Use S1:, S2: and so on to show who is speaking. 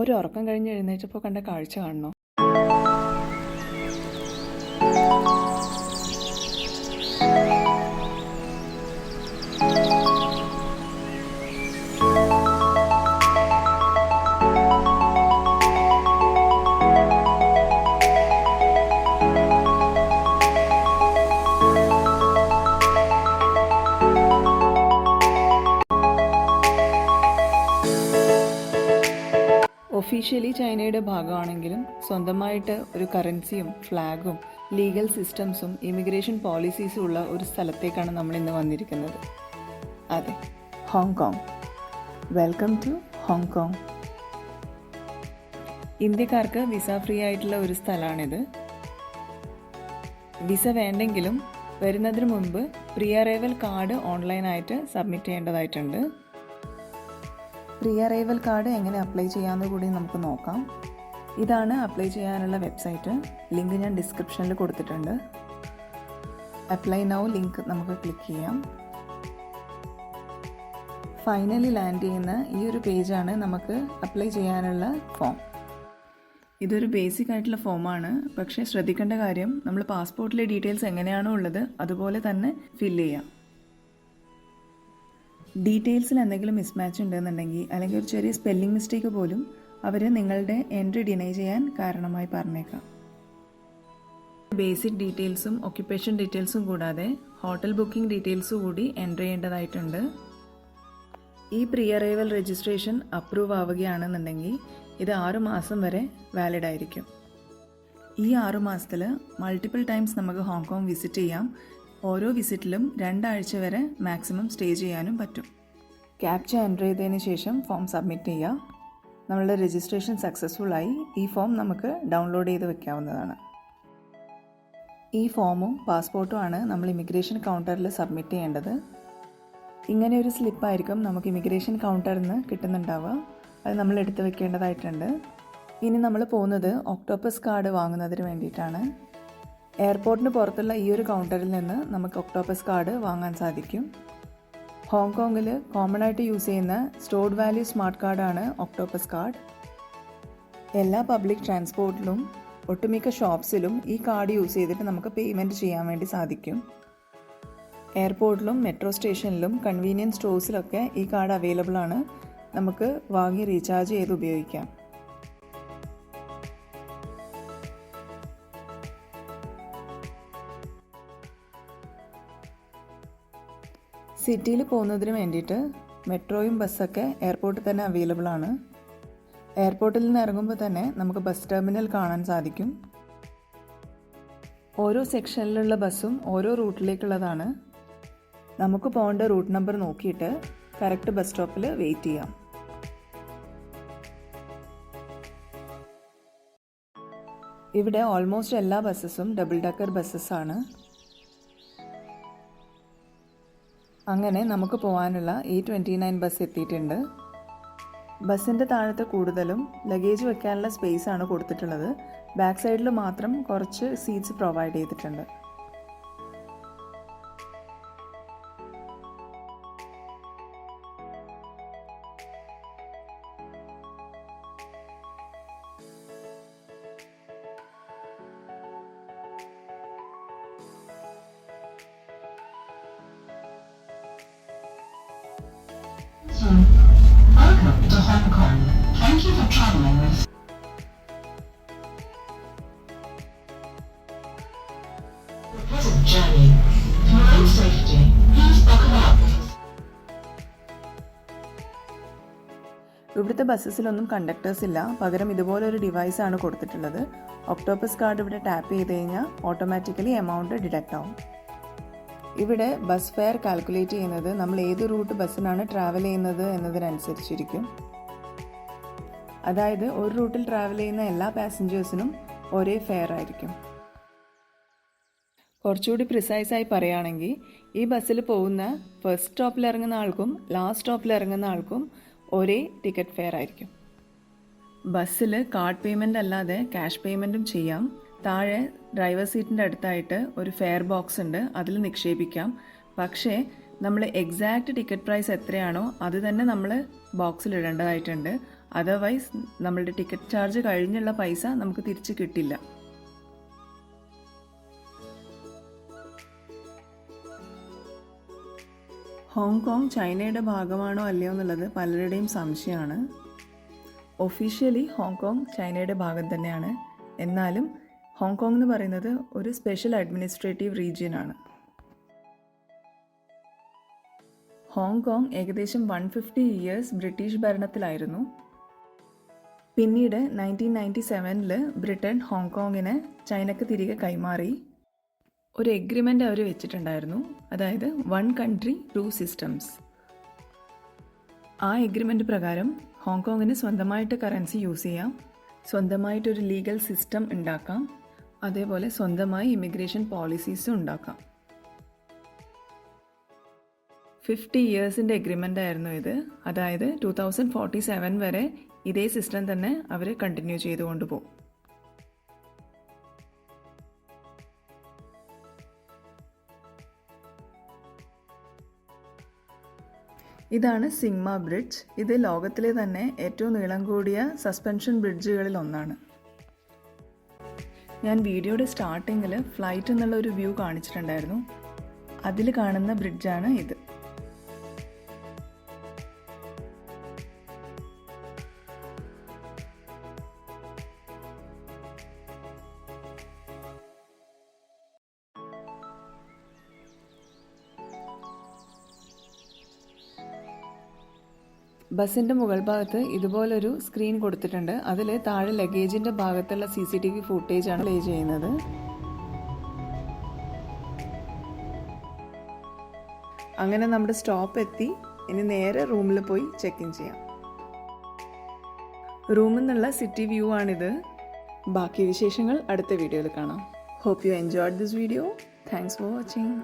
S1: ഒരു ഉറക്കം കഴിഞ്ഞ് എഴുന്നേറ്റപ്പോൾ കണ്ട കാഴ്ച കാണണോ? ഒഫീഷ്യലി ചൈനയുടെ ഭാഗമാണെങ്കിലും സ്വന്തമായിട്ട് ഒരു കറൻസിയും ഫ്ലാഗും ലീഗൽ സിസ്റ്റംസും ഇമിഗ്രേഷൻ പോളിസീസും ഉള്ള ഒരു സ്ഥലത്തേക്കാണ് നമ്മൾ ഇന്ന് വന്നിരിക്കുന്നത്. അതെ, ഹോങ്കോങ്. Welcome to Hong Kong. ഇന്ത്യക്കാർക്ക് വിസ ഫ്രീ ആയിട്ടുള്ള ഒരു സ്ഥലമാണിത്. വിസ വേണ്ടെങ്കിലും വരുന്നതിന് മുൻപ് പ്രീ അറൈവൽ കാർഡ് ഓൺലൈനായിട്ട് സബ്മിറ്റ് ചെയ്യേണ്ടതായിട്ടുണ്ട്. പ്രീ അറൈവൽ കാർഡ് എങ്ങനെ അപ്ലൈ ചെയ്യാമെന്ന് കൂടി നമുക്ക് നോക്കാം. ഇതാണ് അപ്ലൈ ചെയ്യാനുള്ള വെബ്സൈറ്റ്. ലിങ്ക് ഞാൻ ഡിസ്ക്രിപ്ഷനിൽ കൊടുത്തിട്ടുണ്ട്. അപ്ലൈ നൗ ലിങ്ക് നമുക്ക് ക്ലിക്ക് ചെയ്യാം. ഫൈനലി ലാൻഡ് ചെയ്യുന്ന ഈ ഒരു പേജാണ് നമുക്ക് അപ്ലൈ ചെയ്യാനുള്ള ഫോം. ഇതൊരു ബേസിക് ആയിട്ടുള്ള ഫോമാണ്. പക്ഷേ ശ്രദ്ധിക്കേണ്ട കാര്യം, നമ്മൾ പാസ്പോർട്ടിലെ ഡീറ്റെയിൽസ് എങ്ങനെയാണോ ഉള്ളത് അതുപോലെ തന്നെ ഫില്ല് ചെയ്യാം. ഡീറ്റെയിൽസിൽ എന്തെങ്കിലും മിസ്മാച്ച് ഉണ്ടെന്നുണ്ടെങ്കിൽ അല്ലെങ്കിൽ ഒരു ചെറിയ സ്പെല്ലിംഗ് മിസ്റ്റേക്ക് പോലും അവർ നിങ്ങളുടെ എൻട്രി ഡിനൈ ചെയ്യാൻ കാരണമായി പറഞ്ഞേക്കാം. ബേസിക് ഡീറ്റെയിൽസും ഒക്യുപ്പേഷൻ ഡീറ്റെയിൽസും കൂടാതെ ഹോട്ടൽ ബുക്കിംഗ് ഡീറ്റെയിൽസും കൂടി എൻട്രി ചെയ്യേണ്ടതായിട്ടുണ്ട്. ഈ പ്രീ അറൈവൽ രജിസ്ട്രേഷൻ അപ്രൂവ് ആവുകയാണെന്നുണ്ടെങ്കിൽ ഇത് 6 മാസം വരെ വാലിഡ് ആയിരിക്കും. ഈ 6 മാസത്തിൽ മൾട്ടിപ്പിൾ ടൈംസ് നമുക്ക് ഹോങ്കോങ് വിസിറ്റ് ചെയ്യാം. ഓരോ വിസിറ്റിലും 2 ആഴ്ച വരെ മാക്സിമം സ്റ്റേ ചെയ്യാനും പറ്റും. ക്യാപ്ച എൻ്റർ ചെയ്തതിന് ശേഷം ഫോം സബ്മിറ്റ് ചെയ്യുക. നമ്മളുടെ രജിസ്ട്രേഷൻ സക്സസ്ഫുള്ളായി. ഈ ഫോം നമുക്ക് ഡൗൺലോഡ് ചെയ്ത് വെക്കാവുന്നതാണ്. ഈ ഫോമും പാസ്പോർട്ടുമാണ് നമ്മൾ ഇമിഗ്രേഷൻ കൗണ്ടറിൽ സബ്മിറ്റ് ചെയ്യേണ്ടത്. ഇങ്ങനെ ഒരു സ്ലിപ്പായിരിക്കും നമുക്ക് ഇമിഗ്രേഷൻ കൗണ്ടറിൽ നിന്ന് കിട്ടുന്നുണ്ടാവുക. അത് നമ്മൾ എടുത്ത് വെക്കേണ്ടതായിട്ടുണ്ട്. ഇനി നമ്മൾ പോകുന്നത് ഒക്ടോപ്പസ് കാർഡ് വാങ്ങുന്നതിന് വേണ്ടിയിട്ടാണ്. എയർപോർട്ടിന് പുറത്തുള്ള ഈ ഒരു കൗണ്ടറിൽ നിന്ന് നമുക്ക് ഒക്ടോപ്പസ് കാർഡ് വാങ്ങാൻ സാധിക്കും. ഹോങ്കോങ്ങിൽ കോമൺ ആയിട്ട് യൂസ് ചെയ്യുന്ന സ്റ്റോർഡ് വാല്യൂ സ്മാർട്ട് കാർഡാണ് ഒക്ടോപ്പസ് കാർഡ്. എല്ലാ പബ്ലിക് ട്രാൻസ്പോർട്ടിലും ഒട്ടുമിക്ക ഷോപ്സിലും ഈ കാർഡ് യൂസ് ചെയ്തിട്ട് നമുക്ക് പേയ്മെൻറ്റ് ചെയ്യാൻ വേണ്ടി സാധിക്കും. എയർപോർട്ടിലും മെട്രോ സ്റ്റേഷനിലും കൺവീനിയൻസ് സ്റ്റോഴ്സിലൊക്കെ ഈ കാർഡ് അവൈലബിൾ ആണ്. നമുക്ക് വാങ്ങി റീചാർജ് ചെയ്ത് ഉപയോഗിക്കാം. സിറ്റിയിൽ പോകുന്നതിന് വേണ്ടിയിട്ട് മെട്രോയും ബസ്സൊക്കെ എയർപോർട്ടിൽ തന്നെ അവൈലബിൾ ആണ്. എയർപോർട്ടിൽ നിന്ന് ഇറങ്ങുമ്പോൾ തന്നെ നമുക്ക് ബസ് ടെർമിനൽ കാണാൻ സാധിക്കും. ഓരോ സെക്ഷനിലുള്ള ബസ്സും ഓരോ റൂട്ടിലേക്കുള്ളതാണ്. നമുക്ക് പോകേണ്ട റൂട്ട് നമ്പർ നോക്കിയിട്ട് കറക്റ്റ് ബസ് സ്റ്റോപ്പിൽ വെയിറ്റ് ചെയ്യാം. ഇവിടെ ഓൾമോസ്റ്റ് എല്ലാ ബസ്സസും ഡബിൾ ഡക്കർ ബസ്സസ് ആണ്. അങ്ങനെ നമുക്ക് പോകാനുള്ള A29 ബസ് എത്തിയിട്ടുണ്ട്. ബസ്സിൻ്റെ താഴത്ത് കൂടുതലും ലഗേജ് വെക്കാനുള്ള സ്പേസ് ആണ് കൊടുത്തിട്ടുള്ളത്. ബാക്ക് സൈഡിൽ മാത്രം കുറച്ച് സീറ്റ്സ് പ്രൊവൈഡ് ചെയ്തിട്ടുണ്ട്.
S2: Welcome to Hong Kong. Thank you for traveling with a pleasant journey. For your own safety, please buckle up.
S1: ഇവിടുത്തെ ബസ്സസിലൊന്നും കണ്ടക്ടേഴ്സ് ഇല്ല. പകരം ഇതുപോലൊരു ഡിവൈസാണ് കൊടുത്തിട്ടുള്ളത്. ഒക്ടോപ്പസ് കാർഡ് ഇവിടെ ടാപ്പ് ചെയ്ത് കഴിഞ്ഞാൽ ഓട്ടോമാറ്റിക്കലി എമൗണ്ട് ഡിഡക്റ്റ് ആവും. ഇവിടെ ബസ് ഫെയർ കാൽക്കുലേറ്റ് ചെയ്യുന്നത് നമ്മൾ ഏത് റൂട്ട് ബസ്സിനാണ് ട്രാവൽ ചെയ്യുന്നത് എന്നതിനനുസരിച്ചിരിക്കും. അതായത് ഒരു റൂട്ടിൽ ട്രാവൽ ചെയ്യുന്ന എല്ലാ പാസഞ്ചേഴ്സിനും ഒരേ ഫെയർ ആയിരിക്കും. കുറച്ചുകൂടി പ്രിസൈസായി പറയുകയാണെങ്കിൽ ഈ ബസ്സിൽ പോകുന്ന ഫസ്റ്റ് സ്റ്റോപ്പിൽ ഇറങ്ങുന്ന ആൾക്കും ലാസ്റ്റ് സ്റ്റോപ്പിൽ ഇറങ്ങുന്ന ആൾക്കും ഒരേ ടിക്കറ്റ് ഫെയർ ആയിരിക്കും. ബസ്സിൽ കാർഡ് പേയ്മെൻ്റ് അല്ലാതെ ക്യാഷ് പേയ്മെൻറ്റും ചെയ്യാം. താഴെ ഡ്രൈവർ സീറ്റിൻ്റെ അടുത്തായിട്ട് ഒരു ഫെയർ ബോക്സ് ഉണ്ട്, അതിൽ നിക്ഷേപിക്കാം. പക്ഷേ നമ്മൾ എക്സാക്റ്റ് ടിക്കറ്റ് പ്രൈസ് എത്രയാണോ അത് തന്നെ നമ്മൾ ബോക്സിൽ ഇടേണ്ടതായിട്ടുണ്ട്. അതർവൈസ് നമ്മളുടെ ടിക്കറ്റ് ചാർജ് കഴിഞ്ഞുള്ള പൈസ നമുക്ക് തിരിച്ച് കിട്ടില്ല. ഹോങ്കോങ് ചൈനയുടെ ഭാഗമാണോ അല്ലയോ എന്നുള്ളത് പലരുടെയും സംശയമാണ്. ഒഫീഷ്യലി ഹോങ്കോങ് ചൈനയുടെ ഭാഗം തന്നെയാണ്. എന്നാലും ഹോങ്കോങ് എന്ന് പറയുന്നത് ഒരു സ്പെഷ്യൽ അഡ്മിനിസ്ട്രേറ്റീവ് റീജിയനാണ്. ഹോങ്കോങ് ഏകദേശം 150 ഇയേഴ്സ് ബ്രിട്ടീഷ് ഭരണത്തിലായിരുന്നു. പിന്നീട് 1997 ബ്രിട്ടൻ ഹോങ്കോങ്ങിനെ ചൈനക്ക് തിരികെ കൈമാറി. ഒരു എഗ്രിമെൻ്റ് അവർ വെച്ചിട്ടുണ്ടായിരുന്നു, അതായത് 1 country 2 systems. ആ എഗ്രിമെൻ്റ് പ്രകാരം ഹോങ്കോങ്ങിന് സ്വന്തമായിട്ട് കറൻസി യൂസ് ചെയ്യാം, സ്വന്തമായിട്ടൊരു ലീഗൽ സിസ്റ്റം ഉണ്ടാക്കാം, അതേപോലെ സ്വന്തമായി ഇമിഗ്രേഷൻ പോളിസീസും ഉണ്ടാക്കാം. 50 ഇയേഴ്സിൻ്റെ എഗ്രിമെൻ്റ് ആയിരുന്നു ഇത്. അതായത് 2047 വരെ ഇതേ സിസ്റ്റം തന്നെ അവർ കണ്ടിന്യൂ ചെയ്തുകൊണ്ട് പോകും. ഇതാണ് സിഗ്മ ബ്രിഡ്ജ്. ഇത് ലോകത്തിലെ തന്നെ ഏറ്റവും നീളം കൂടിയ സസ്പെൻഷൻ ബ്രിഡ്ജുകളിൽ ഒന്നാണ്. ഞാൻ വീഡിയോയുടെ സ്റ്റാർട്ടിങ്ങിൽ ഫ്ലൈറ്റ് എന്നുള്ള ഒരു വ്യൂ കാണിച്ചിട്ടുണ്ടായിരുന്നു. അതിൽ കാണുന്ന ബ്രിഡ്ജാണ് ഇത്. ബസ്സിൻ്റെ മുകൾ ഭാഗത്ത് ഇതുപോലൊരു സ്ക്രീൻ കൊടുത്തിട്ടുണ്ട്. അതിൽ താഴെ ലഗേജിൻ്റെ ഭാഗത്തുള്ള CCTV ഫുട്ടേജാണ് പ്ലേ ചെയ്യുന്നത്. അങ്ങനെ നമ്മുടെ സ്റ്റോപ്പ് എത്തി. ഇനി നേരെ റൂമിൽ പോയി ചെക്ക് ഇൻ ചെയ്യാം. റൂമിൽ നിന്നുള്ള സിറ്റി വ്യൂ ആണിത്. ബാക്കി വിശേഷങ്ങൾ അടുത്ത വീഡിയോയിൽ കാണാം. Hope you enjoyed this video. Thanks for watching.